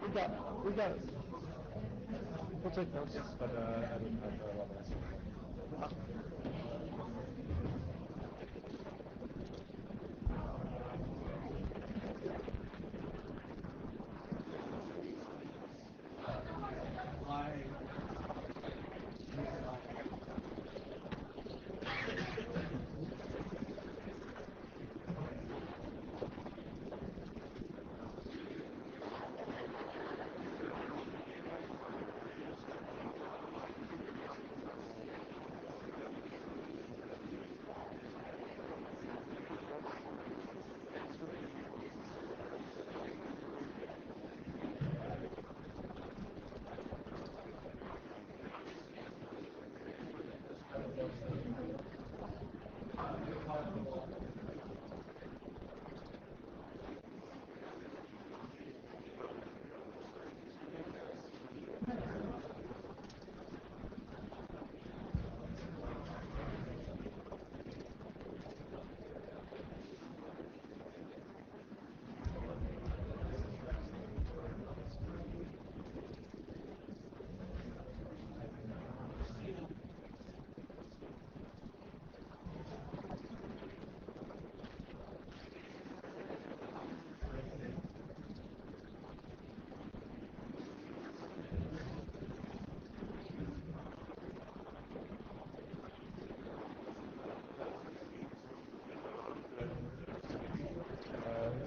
We got it. We'll take notes. But I don't have a lot of answers.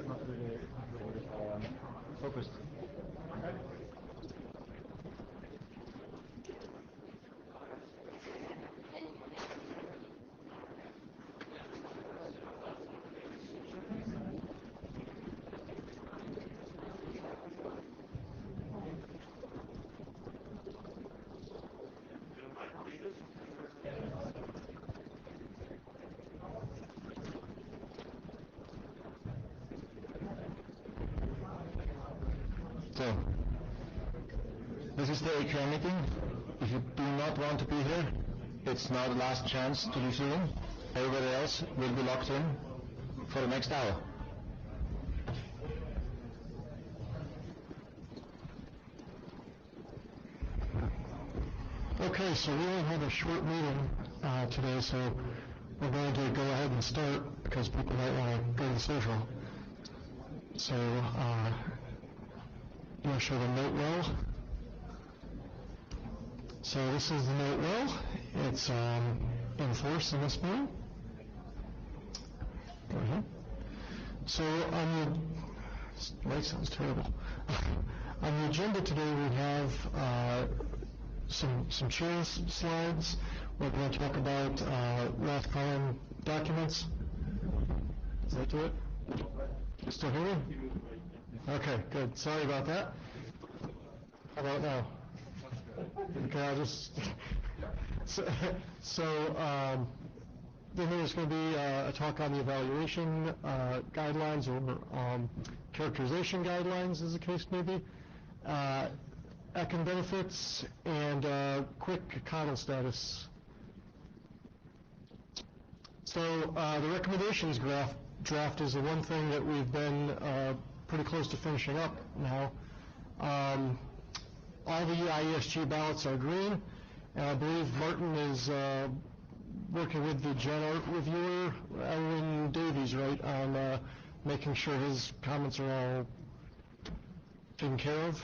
Not really focused. So, this is the AQM meeting. If you do not want to be here, it's now the last chance to leave the room. Everybody else will be locked in for the next hour. Okay, so we only have a short meeting today, so we're going to go ahead and start because people might want to go to the social. So, you want to show the note well? So this is the note well. It's in force in this meeting. Go ahead. So on the light sounds terrible. On the agenda today we have some chair slides. We're going to talk about last column documents. Is that to it? You still hear me? Okay, good. Sorry about that. How about now? Okay, I'll just... then there's going to be a talk on the evaluation guidelines or characterization guidelines, as the case may be, econ benefits, and quick coddle status. So the recommendations draft is the one thing that we've been pretty close to finishing up now. All the IESG ballots are green, and I believe Martin is working with the Gen Art reviewer, Ellen Davies, right, on making sure his comments are all taken care of.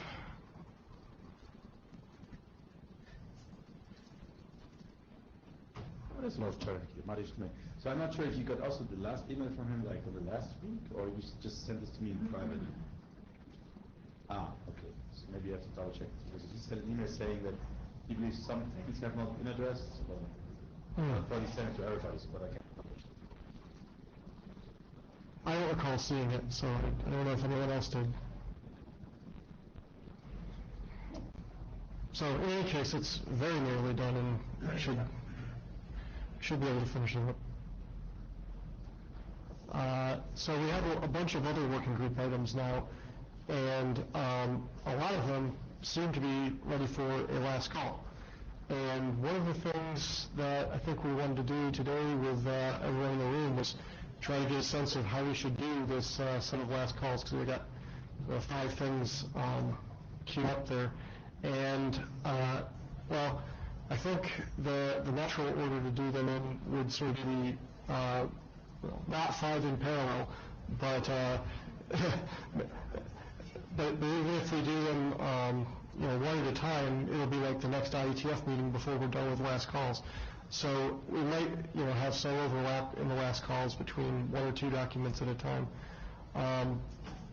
That's a lot of clarification. So I'm not sure if you got also the last email from him, like on the last week, or you just sent this to me in private. Ah, okay. So maybe you have to double check this, because he sent an email saying that he believes some things have not been addressed. I'll probably send it to everybody, but I can't. I don't recall seeing it, so I don't know if anyone else did. So in any case, it's very nearly done, and should be able to finish it up. So we have a bunch of other working group items now, and a lot of them seem to be ready for a last call. And one of the things that I think we wanted to do today with everyone in the room was try to get a sense of how we should do this set of last calls, because we got 5 things queued up there. And, well, I think the natural order to do them in would sort of be, well, not 5 in parallel, but but even if we do them, one at a time, it'll be like the next IETF meeting before we're done with last calls. So we might, have some overlap in the last calls between 1 or 2 documents at a time.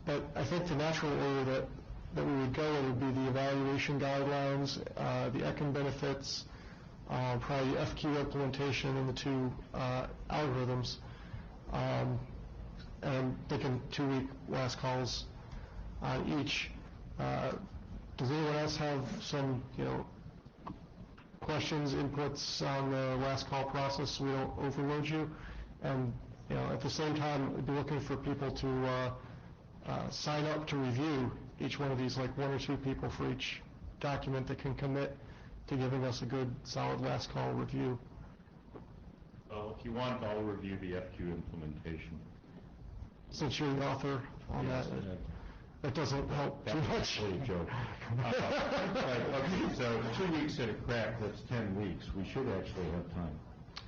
But I think the natural order that we would go in would be the evaluation guidelines, the ECHN benefits, probably FQ implementation, and the 2 algorithms. And thinking 2-week last calls on each. Does anyone else have some, questions, inputs on the last call process so we don't overload you? And, at the same time, we'd be looking for people to sign up to review each one of these, like 1 or 2 people for each document that can commit to giving us a good, solid last call review. Well, if you want, I'll review the FQ implementation. Since you're the author on Yes, that doesn't help too much. That's actually a joke. Okay, so 2 weeks at a crack, that's 10 weeks. We should actually have time.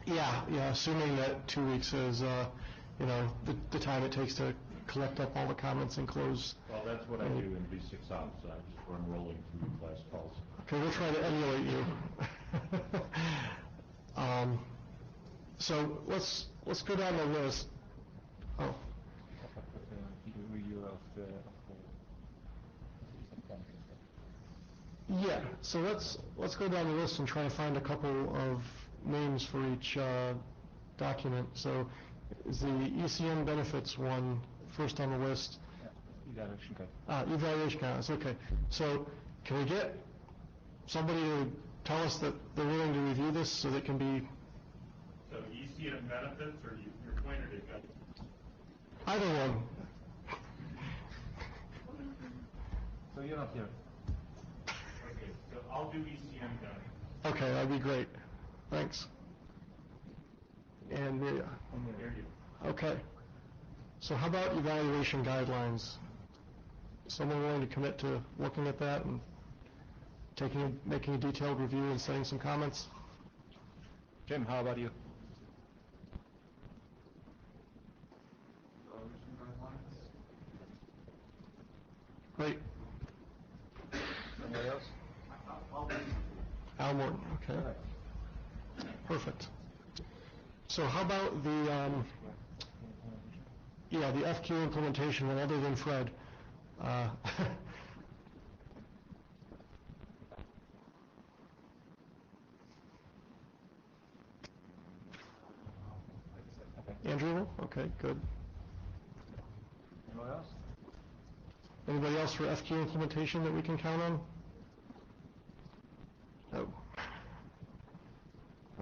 Yeah, assuming that 2 weeks is, the time it takes to collect up all the comments and close. Well, that's what I do in V6 Ops. I just run rolling through class calls. Okay, we'll try to emulate you. So let's go down the list. Oh. Yeah, so let's go down the list and try to find a couple of names for each document. So is the ECM benefits one first on the list? Evaluation guide. Evaluation guidelines, okay. So can we get somebody to tell us that they're willing to review this so that can be... So ECM benefits, or you're pointed at guidance? Either one. So you're not here. Okay, so I'll do ECM guidance. Okay, that'd be great. Thanks. And Miriam. There you go. Okay. So how about evaluation guidelines? Someone willing to commit to looking at that and making a detailed review and setting some comments? Jim, how about you? Great. Anybody else? Al Morton, okay. Perfect. So how about the FQ implementation one other than Fred? Andrew will? Okay, good. Anybody else? Anybody else for FQ implementation that we can count on? No.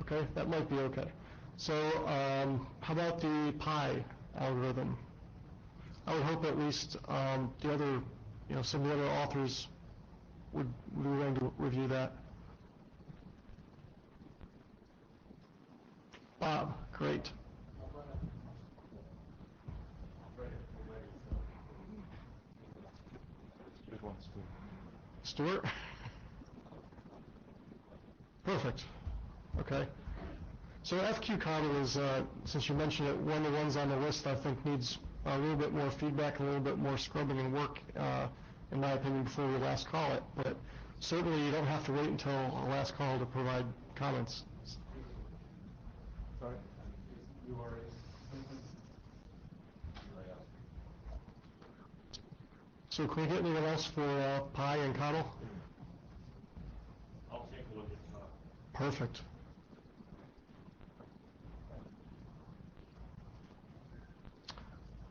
Okay, that might be okay. So how about the pi algorithm? I would hope at least the other, some of the other authors would be willing to review that. Bob, great. Stuart? Perfect. Okay. So FQ Common is, since you mentioned it, one of the ones on the list I think needs a little bit more feedback, a little bit more scrubbing and work, in my opinion, before we last call it. But certainly you don't have to wait until a last call to provide comments. Sorry? You are... So can we get anyone else for Pi and Connell? I'll take a look at that. Perfect.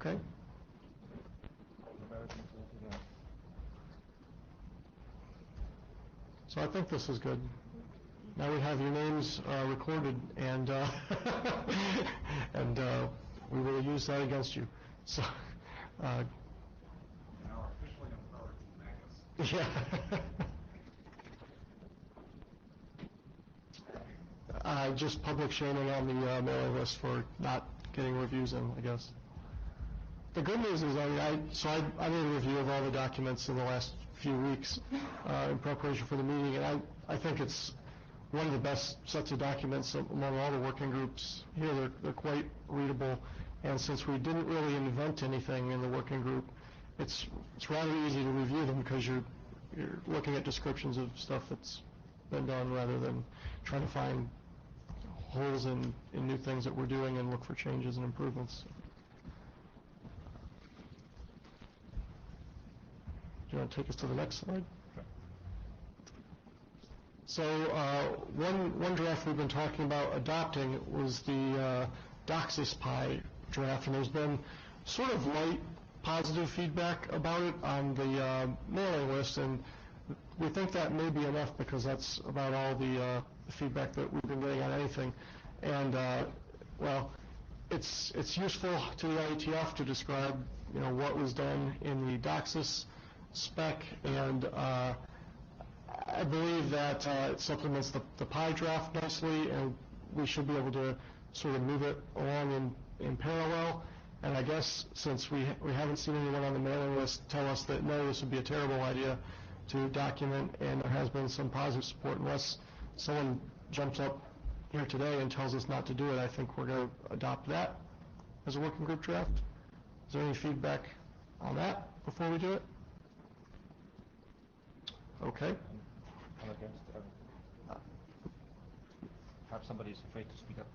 Okay. So I think this is good. Now we have your names recorded, and and we will use that against you. So. Yeah. Just public shaming on the mailing list for not getting reviews in, I guess. The good news is, I made a review of all the documents in the last few weeks in preparation for the meeting, and I think it's one of the best sets of documents among all the working groups here. They're quite readable, and since we didn't really invent anything in the working group, it's rather easy to review them because you're looking at descriptions of stuff that's been done rather than trying to find holes in new things that we're doing and look for changes and improvements. Do you want to take us to the next slide? So one draft we've been talking about adopting was the Doxis Pi draft, and there's been sort of light positive feedback about it on the mailing list, and we think that may be enough because that's about all the feedback that we've been getting on anything. And well, it's useful to the IETF to describe what was done in the Doxis spec, and I believe that it supplements the Pi draft nicely, and we should be able to sort of move it along in parallel. And I guess since we haven't seen anyone on the mailing list tell us that no, this would be a terrible idea to document, and there has been some positive support, unless someone jumps up here today and tells us not to do it, I think we're going to adopt that as a working group draft. Is there any feedback on that before we do it? Okay. I'm against. Perhaps somebody's afraid to speak up.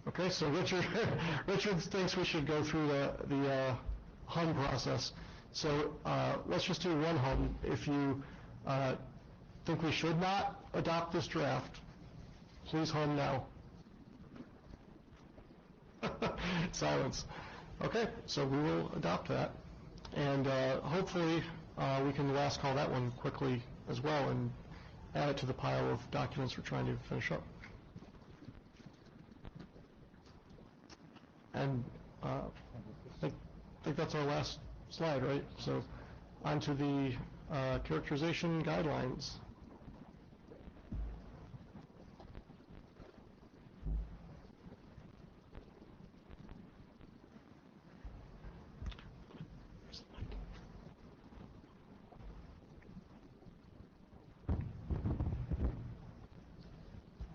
Okay, so Richard thinks we should go through the hum process. So let's just do one hum. If you think we should not adopt this draft, please hum now. Silence. Okay, so we will adopt that. And hopefully we can last call that one quickly as well and add it to the pile of documents we're trying to finish up. And I think that's our last slide, right? So on to the characterization guidelines.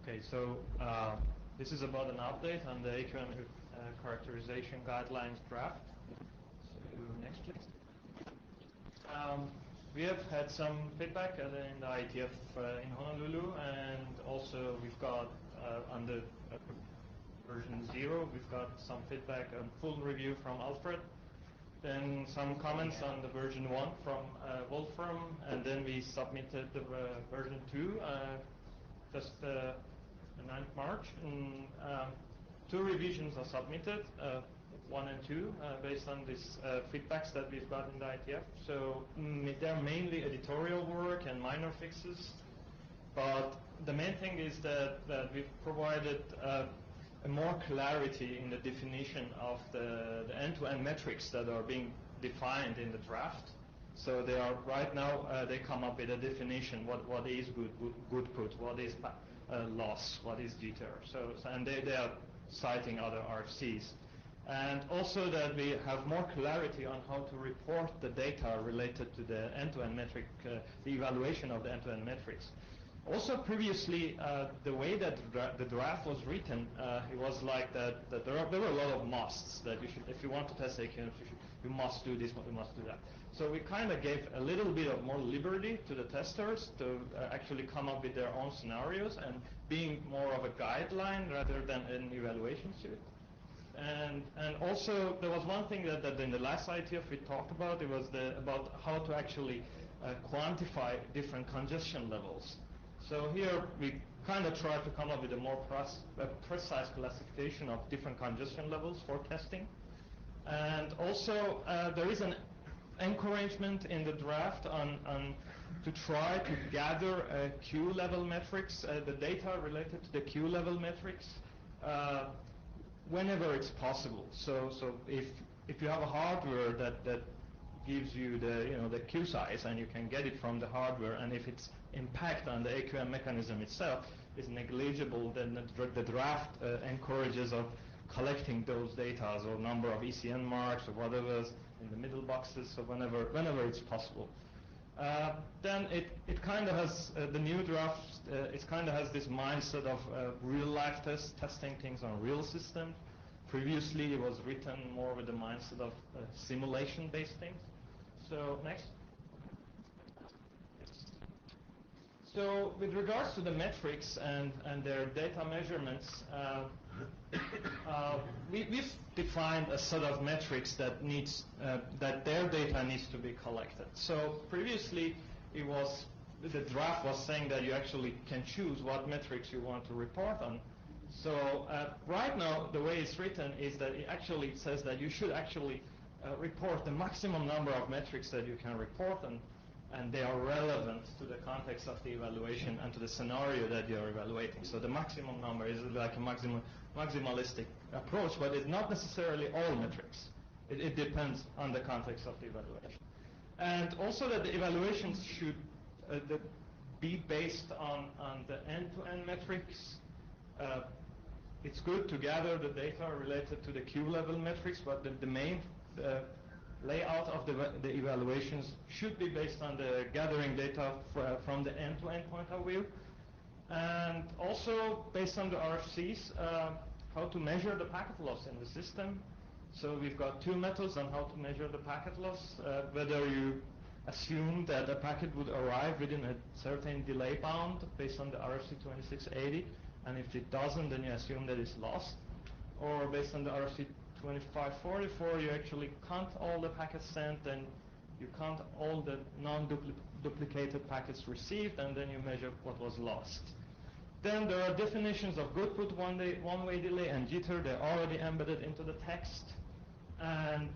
Okay, so this is about an update on the AQM characterization guidelines draft. So next, please. We have had some feedback in the IETF in Honolulu, and also we've got on the version 0, we've got some feedback on full review from Alfred, then some comments on the version 1 from Wolfram, and then we submitted the version 2 just the 9th March. And 2 revisions are submitted, 1 and 2, based on these feedbacks that we've got in the IETF. So they're mainly editorial work and minor fixes, but the main thing is that we've provided more clarity in the definition of the end-to-end metrics that are being defined in the draft. So they are right now they come up with a definition: what is good put, what is loss, what is jitter. So and they are citing other RFCs, and also that we have more clarity on how to report the data related to the end-to-end metric, the evaluation of the end-to-end metrics. Also, previously, the way that the draft was written, it was like that there were a lot of musts that you should, if you want to test AQM, you must do this, you must do that. So we kind of gave a little bit of more liberty to the testers to actually come up with their own scenarios and being more of a guideline rather than an evaluation suite. And also there was one thing that in the last IETF we talked about. It was about how to actually quantify different congestion levels. So here we kind of try to come up with a more precise classification of different congestion levels for testing. And also there is an encouragement in the draft on to try to gather queue level metrics, the data related to the queue level metrics, whenever it's possible. So if you have a hardware that gives you the queue size and you can get it from the hardware, and if its impact on the AQM mechanism itself is negligible, then the draft encourages of collecting those data or number of ECN marks or whatever in the middle boxes, so whenever it's possible. Then it kind of has, the new draft, it kind of has this mindset of real-life testing things on real systems. Previously, it was written more with the mindset of simulation-based things. So, next. So, with regards to the metrics and their data measurements, we've defined a set of metrics that needs that their data needs to be collected. So previously, the draft was saying that you actually can choose what metrics you want to report on. So right now, the way it's written is that it actually says that you should actually report the maximum number of metrics that you can report on, and they are relevant to the context of the evaluation and to the scenario that you're evaluating. So the maximum number is like a maximalistic approach, but it's not necessarily all metrics. It depends on the context of the evaluation. And also that the evaluations should be based on the end-to-end metrics. It's good to gather the data related to the Q-level metrics, but the main layout of the evaluations should be based on the gathering data from the end-to-end point of view. And also based on the RFCs, how to measure the packet loss in the system. So we've got two methods on how to measure the packet loss, whether you assume that a packet would arrive within a certain delay bound based on the RFC 2680, and if it doesn't, then you assume that it's lost. Or based on the RFC 2544, you actually count all the packets sent, and you count all the non-duplicated packets received, and then you measure what was lost. Then there are definitions of good put, one-way delay, and jitter. They're already embedded into the text. And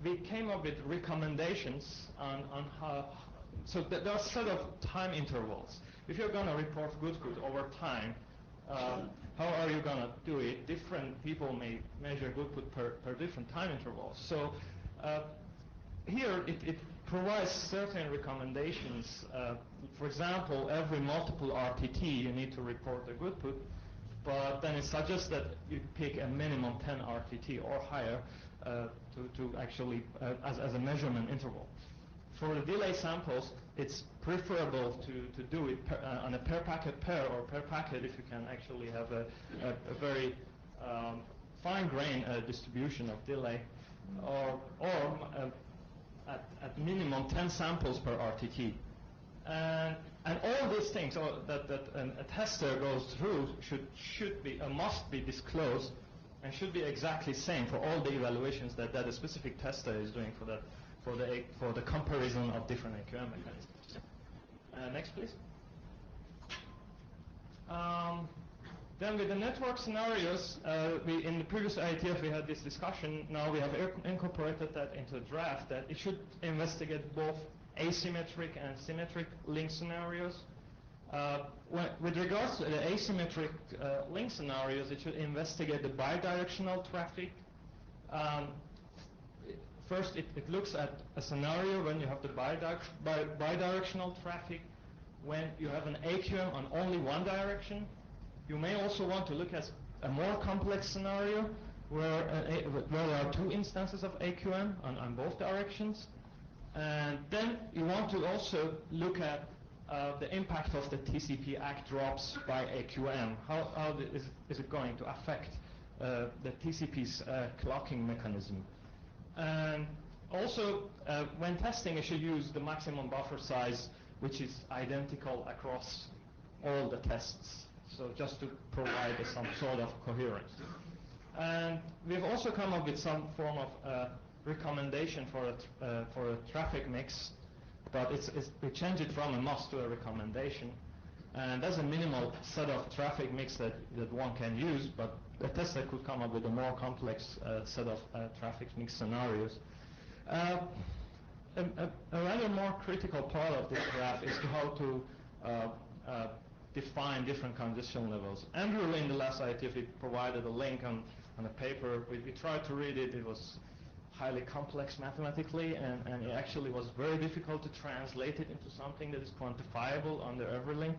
we came up with recommendations on how, so there are a set of time intervals. If you're going to report good put over time, how are you going to do it? Different people may measure good put per different time intervals. So here it provides certain recommendations. For example, every multiple RTT you need to report a good put, but then it suggests that you pick a minimum 10 RTT or higher to actually as a measurement interval. For the delay samples, it's preferable to do it on a per packet pair or per packet if you can actually have a very fine-grained distribution of delay, or at minimum 10 samples per RTT. And all these things that a tester goes through should be must be disclosed and should be exactly same for all the evaluations that a specific tester is doing for the comparison of different AQM mechanisms. Next, please. Then with the network scenarios, in the previous IETF we had this discussion. Now we have incorporated that into the draft that it should investigate both asymmetric and symmetric link scenarios. With regards to the asymmetric link scenarios, it should investigate the bidirectional traffic. First, it looks at a scenario when you have the bidirectional traffic, when you have an AQM on only one direction. You may also want to look at a more complex scenario where there are two instances of AQM on both directions. And then you want to also look at the impact of the TCP ACK drops by AQM. How is it going to affect the TCP's clocking mechanism? And also, when testing, you should use the maximum buffer size, which is identical across all the tests. So just to provide some sort of coherence. And we've also come up with some form of recommendation for a traffic mix, but we change it from a must to a recommendation. And that's a minimal set of traffic mix that one can use, but the tester could come up with a more complex set of traffic mix scenarios. A rather more critical part of this graph is how to define different congestion levels. Andrew, in the last IETF, provided a link on a paper. We tried to read it. It was highly complex mathematically, and it actually was very difficult to translate it into something that is quantifiable under every link.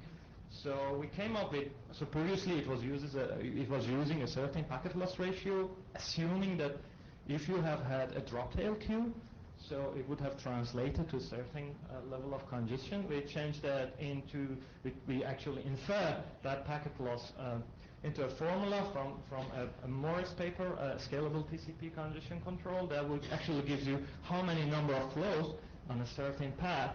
So we came up with, so previously it was using a certain packet loss ratio, assuming that if you have had a drop tail queue, So it would have translated to a certain level of congestion. We changed that into, we actually infer that packet loss into a formula from a Morris paper, scalable TCP congestion control, that would actually gives you how many number of flows on a certain path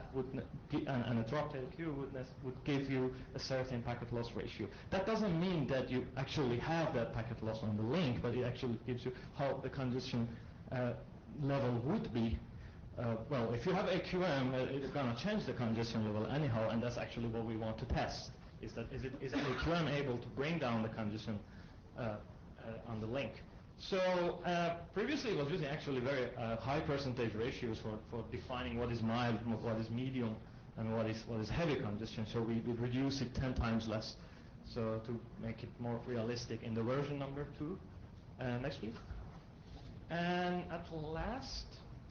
and a drop tail queue would give you a certain packet loss ratio. That doesn't mean that you actually have that packet loss on the link, but it actually gives you how the congestion level would be. Well, if you have AQM, it's going to change the congestion level anyhow, and that's actually what we want to test. Is AQM able to bring down the congestion on the link? So previously it was using actually very high percentage ratios for defining what is mild, what is medium, and what is heavy congestion. So we reduce it 10 times less, so to make it more realistic in the version number 2. Next please. And at last,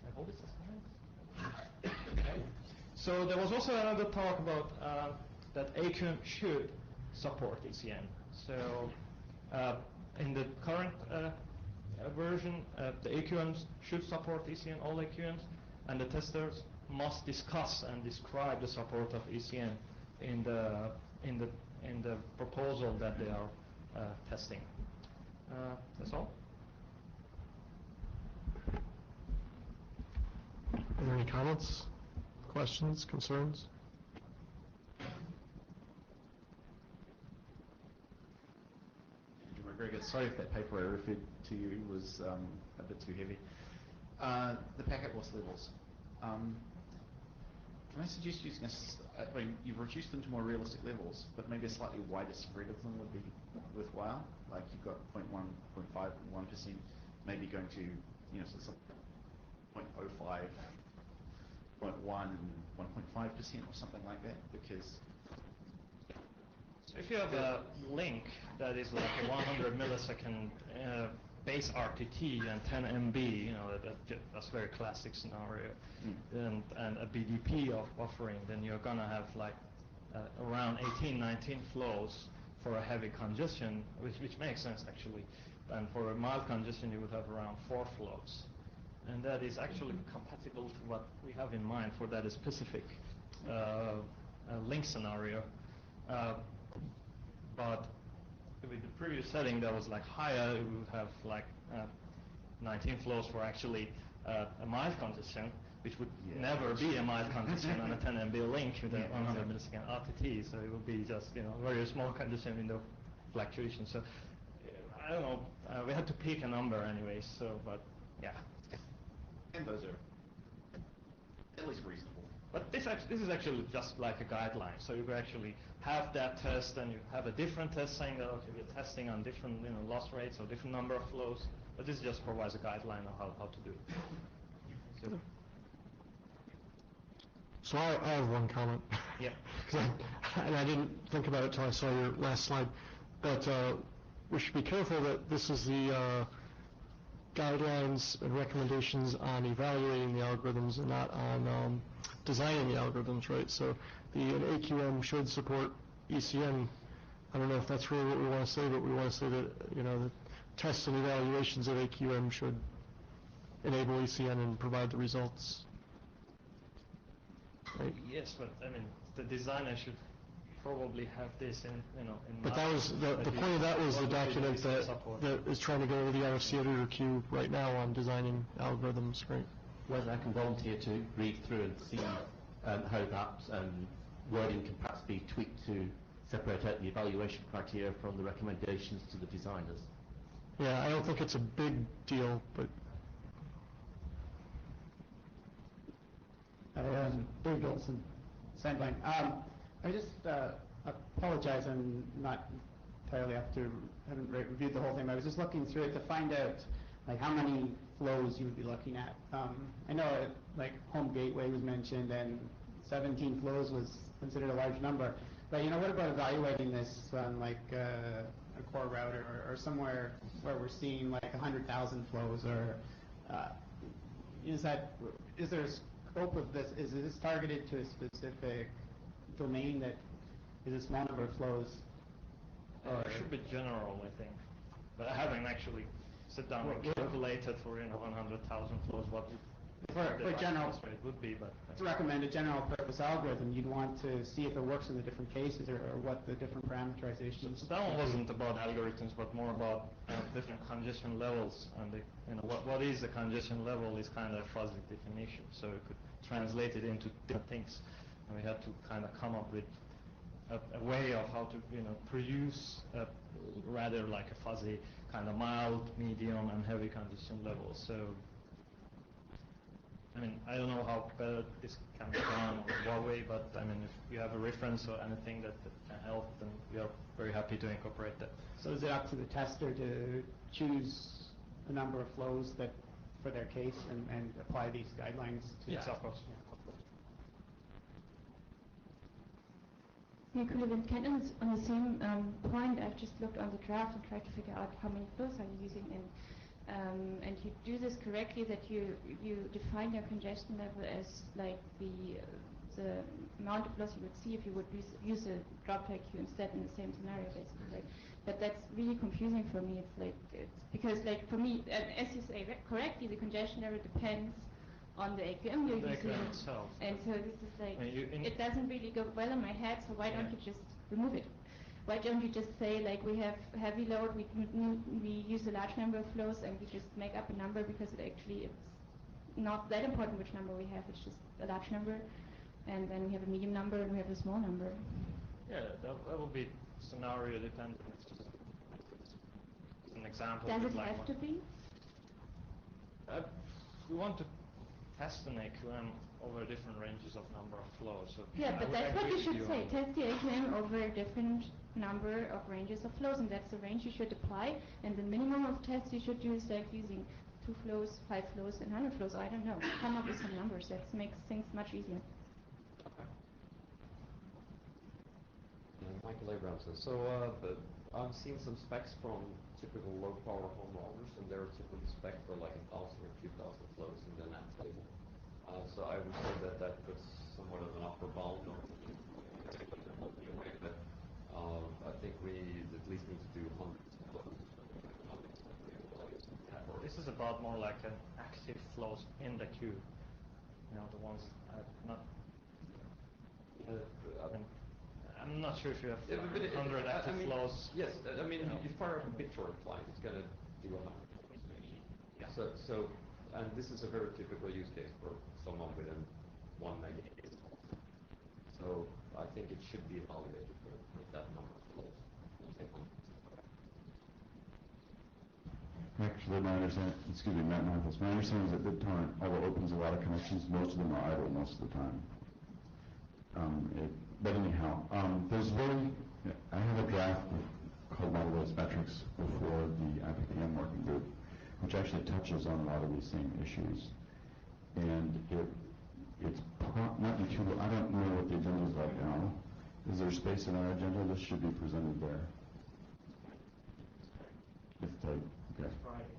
I hope it's the slides. Okay. So there was also another talk about that AQM should support ECN. So in the current version, the AQMs should support ECN, all AQMs, and the testers must discuss and describe the support of ECN in the proposal that they are testing. That's all. Are there any comments, questions, concerns? Very good. Sorry if that paper I referred to you was a bit too heavy. The packet loss levels. Can I suggest using I mean, you've reduced them to more realistic levels, but maybe a slightly wider spread of them would be worthwhile. Like you've got 0.1, 0.5, 1%, maybe going to, so 0.05, 0.1, 1.5% or something like that, because if you have a link that is like a 100 millisecond base RTT and 10 MB, that's a very classic scenario, and a BDP of buffering, then you're going to have like around 18, 19 flows for a heavy congestion, which makes sense actually. And for a mild congestion, you would have around 4 flows. And that is actually compatible to what we have in mind for that specific link scenario. But with the previous setting that was like higher, we would have like 19 flows for actually a mild congestion, which would never be a mild congestion on a 10 MB link with a 100 millisecond RTT. So it would be just very small congestion window fluctuation. So I don't know. We had to pick a number anyway. So, but yeah. and those are at least reasonable. But this is actually just like a guideline. So you could actually have that test, and you have a different test saying that okay, we're testing on different loss rates or different number of flows. But this just provides a guideline of how to do it. So I have one comment. Yeah. And I didn't think about it until I saw your last slide. But we should be careful that this is the guidelines and recommendations on evaluating the algorithms and not on designing the algorithms, right? So an AQM should support ECN. I don't know if that's really what we want to say, but we want to say that the tests and evaluations of AQM should enable ECN and provide the results. Right? Yes, but I mean the designer should probably have this in But that was the point of that was the document that is trying to go over the RFC editor queue right now on designing algorithms, right? Whether I can volunteer to read through and see how that wording can perhaps be tweaked to separate out the evaluation criteria from the recommendations to the designers. Yeah, I don't think it's a big deal, but... Dave Olson, Sandvine. I just apologize, I'm not entirely haven't reviewed the whole thing. I was just looking through it to find out like how many flows you would be looking at. I know like home gateway was mentioned and 17 flows was considered a large number. But what about evaluating this on like a core router or somewhere where we're seeing like 100,000 flows, or is there a scope of this? Is this targeted to a specific domain that is a small number of flows? It should be general, I think. But I haven't actually sit down and calculated for 100,000 flows what would For general, it would be, but to recommend a general purpose algorithm, you'd want to see if it works in the different cases or what the different parameterizations. so that one wasn't about algorithms, but more about different congestion levels, and what is a congestion level is kind of a fuzzy definition, so we could translate it into different things, and we had to kind of come up with a way of how to produce rather like a fuzzy kind of mild, medium, and heavy congestion level. So I mean, I don't know how better this can be done or what way, but I mean, if you have a reference or anything that can help, then we are very happy to incorporate that. So is it up to the tester to choose a number of flows that for their case and apply these guidelines to Yes, that? of course. Yeah, could have been kind of on the same point. I've just looked on the draft and tried to figure out how many flows are you using, and you do this correctly that you define your congestion level as like the amount of loss you would see if you would use a droplet queue instead in the same scenario, basically, right? But that's really confusing for me. It's because like for me, as you say correctly, the congestion level depends on the AQM you're using, itself. and so this is like it I mean, doesn't really go well in my head. So why don't you just remove it? Why don't you just say like we have heavy load, we use a large number of flows, and we just make up a number because it's not that important which number we have. It's just a large number, and then we have a medium number and we have a small number. Yeah, that will be scenario dependent. An example. Does it like have to be? We want to test an AQM over different ranges of number of flows. So Yeah, but that's what you should say. on Test the AQM over a different number of ranges of flows, and that's the range you should apply. And the minimum of tests you should do is like using 2 flows, 5 flows, and 100 flows. I don't know. Come up with some numbers. That makes things much easier. Michael Abramson. So I'm seeing some specs from typical low power home routers, and they're typically spec for like 1,000 or 2,000 flows in the NAT table. So I would say that puts somewhat of an upper bound on but I think we at least need to do hundreds of flows. This is about more like an active flows in the queue. The ones not. I'm not sure if you have 100 active flows. Yes, I mean, if you fire up a BitTorrent client, it's going to do 100. Yeah. So, and this is a very typical use case for someone within 1 megabit. So I think it should be evaluated with that number of flows. Actually, my understanding, excuse me, Matt Michaels, my understanding is that BitTorrent, although opens a lot of connections, most of them are idle most of the time. But anyhow, I have a draft called Model-Based Metrics before the IPPM working group, which actually touches on a lot of these same issues. And it's not be too, I don't know what the agenda is like now. Is there space in our agenda? This should be presented there. It's tight. Okay. It's Friday.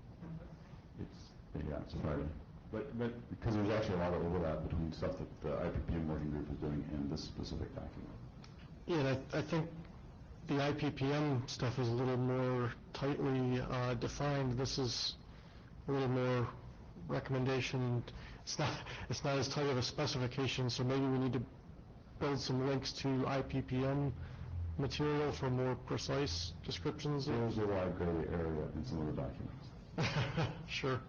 It's Friday. But because there's actually a lot of overlap between stuff that the IPPM working group is doing and this specific document. Yeah, and I think the IPPM stuff is a little more tightly defined. This is a little more recommendation. It's not as tight of a specification, so maybe we need to build some links to IPPM material for more precise descriptions. There's a wide gray area in some of the documents. Sure.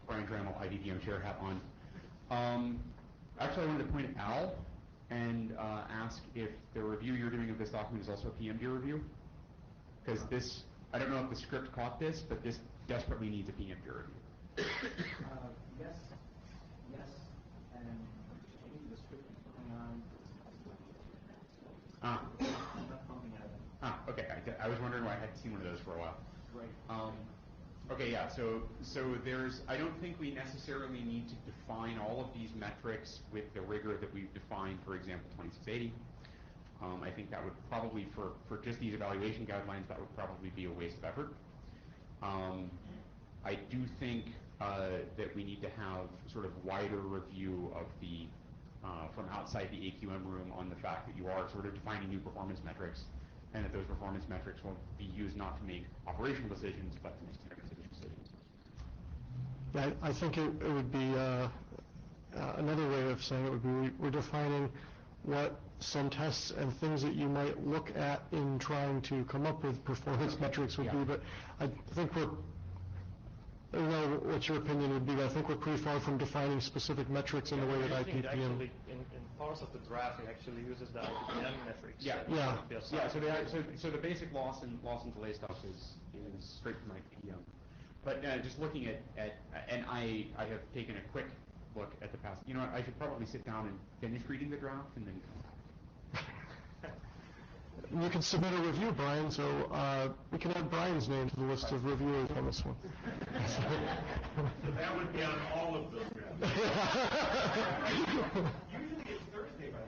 Brian Trammell, IDPM chair hat on. Actually, I wanted to point at Al and ask if the review you're doing of this document is also a PMD review. Because this, I don't know if the script caught this, but this desperately needs a PMD review. Yes, and maybe the script is going on. Not pumping out. Okay. I was wondering why I hadn't seen one of those for a while. Right. Okay, yeah, so I don't think we necessarily need to define all of these metrics with the rigor that we've defined, for example, 2680. I think that would probably, for just these evaluation guidelines, that would probably be a waste of effort. I do think that we need to have sort of wider review of the, from outside the AQM room on the fact that you are sort of defining new performance metrics, and that those performance metrics will be used not to make operational decisions, but to make strategic decisions. Yeah, I think it would be, another way of saying it would be, we're defining what some tests and things that you might look at in trying to come up with performance metrics would be, but I think we're, I don't know what your opinion would be, but I think we're pretty far from defining specific metrics in the way that I think IPPM... actually, in parts of the draft, it actually uses the IPPM metrics. Yeah. Yeah. So the basic loss and delay stuff is straight from IPPM. But just looking at and I have taken a quick look at the past. You know what? I should probably sit down and finish reading the draft and then come back. You can submit a review, Brian, so we can add Brian's name to the list of reviewers on this one. That would be on all of those drafts. Usually it's Thursday by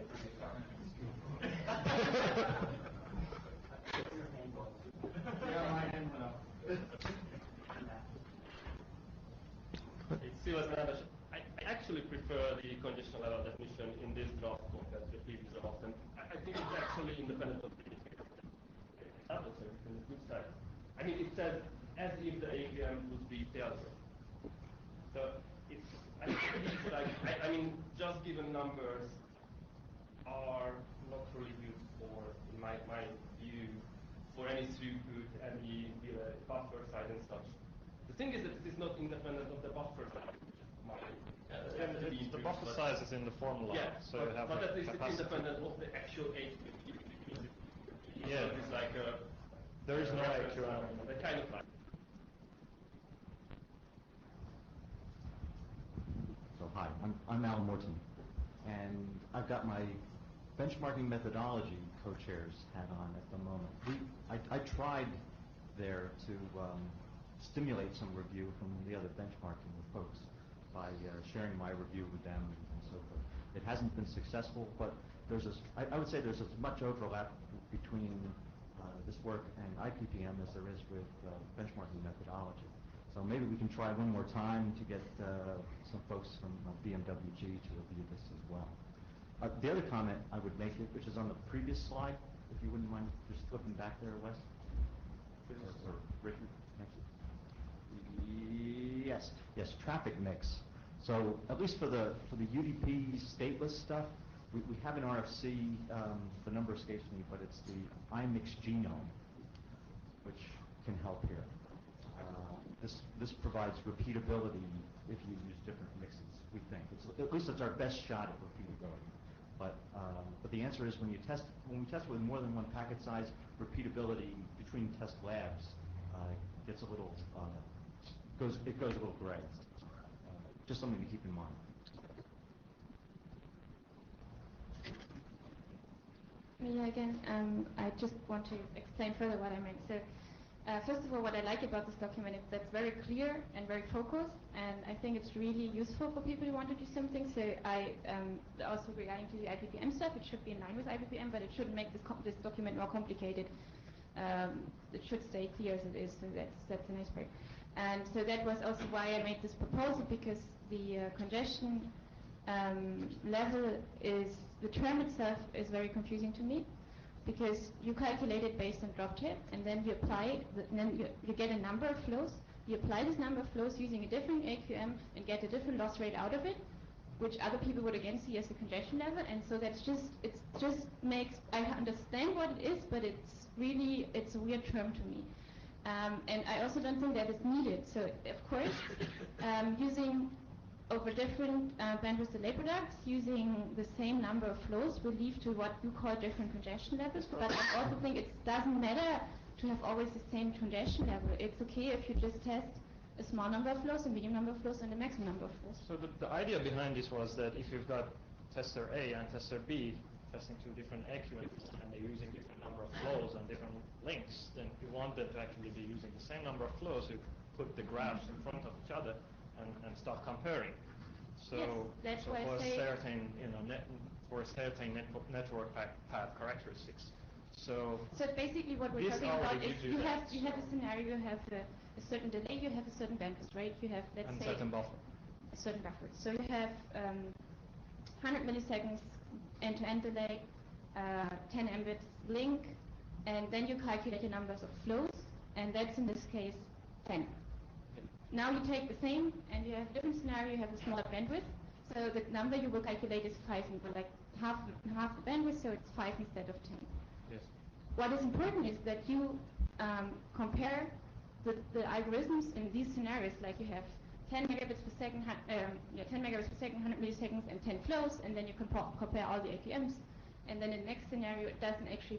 Yeah, my hand went up. It's still as an I actually prefer the conditional level definition in this draft compared to the previous draft, and I think it's actually independent of the tablets and the good side. I mean, it says as if the APM would be tailored. So it's, I mean, just given numbers are not really good for, in my view, for any throughput, any buffer size and such. The thing is that it is not independent of the buffer size. The buffer size is in the formula. Yeah, so you have but that is capacity. independent of the actual AQM. Yeah. It's like a... There is no AQM. The kind of like... So hi, I'm Al Morton, and I've got my benchmarking methodology co-chairs hat on at the moment. I tried there to stimulate some review from the other benchmarking folks by sharing my review with them and so forth. It hasn't been successful, but I would say there's as much overlap between this work and IPPM as there is with benchmarking methodology. So maybe we can try one more time to get some folks from BMWG to review this as well. The other comment I would make, which is on the previous slide, if you wouldn't mind just flipping back there, Wes, or Richard, thank you. Yes, traffic mix. So at least for the UDP stateless stuff, we have an RFC, the number escapes me, but it's the iMix genome, which can help here. This provides repeatability if you use different mixes, we think. At least it's our best shot at repeatability. But the answer is when we test with more than one packet size, repeatability between test labs gets a little it goes a little gray. Just something to keep in mind. Me again. I just want to explain further what I meant. So, first of all, what I like about this document is that it's very clear and very focused, and I think it's really useful for people who want to do something. So also regarding to the IPPM stuff, it should be in line with IPPM, but it shouldn't make this document more complicated. It should stay clear as it is, so that's a nice part. And so that was also why I made this proposal, because the congestion level the term itself is very confusing to me, because you calculate it based on drop tip, and then you apply, and then you get a number of flows. You apply this number of flows using a different AQM and get a different loss rate out of it, which other people would again see as the congestion level. And so it just makes, I understand what it is, but it's a weird term to me. And I also don't think that it's needed. So of course, using over different bandwidth delay products, using the same number of flows will lead to what you call different congestion levels. But I also think it doesn't matter to have always the same congestion level. It's okay if you just test a small number of flows, a medium number of flows, and a maximum number of flows. So the idea behind this was that if you've got tester A and tester B testing two different AQMs and they're using different number of flows and different links, then you want them to actually be using the same number of flows. You put the graphs in front of each other and start comparing. So, yes, that's so why for I say certain network path characteristics. So basically what we're talking about is you have a scenario, you have a certain delay, you have a certain bandwidth, right? You have, let's say, certain buffer. A certain buffer. So you have 100 milliseconds end-to-end delay, 10 Mbit link, and then you calculate the numbers of flows, and that's in this case 10. now you take the same, and you have a different scenario, you have a smaller bandwidth. So the number you will calculate is 5, like half the bandwidth, so it's 5 instead of 10. Yes. What is important is that you compare the algorithms in these scenarios, like you have 10 megabits per second, 10 megabits per second, 100 milliseconds, and 10 flows, and then you compare all the APMs, and then in the next scenario, it doesn't actually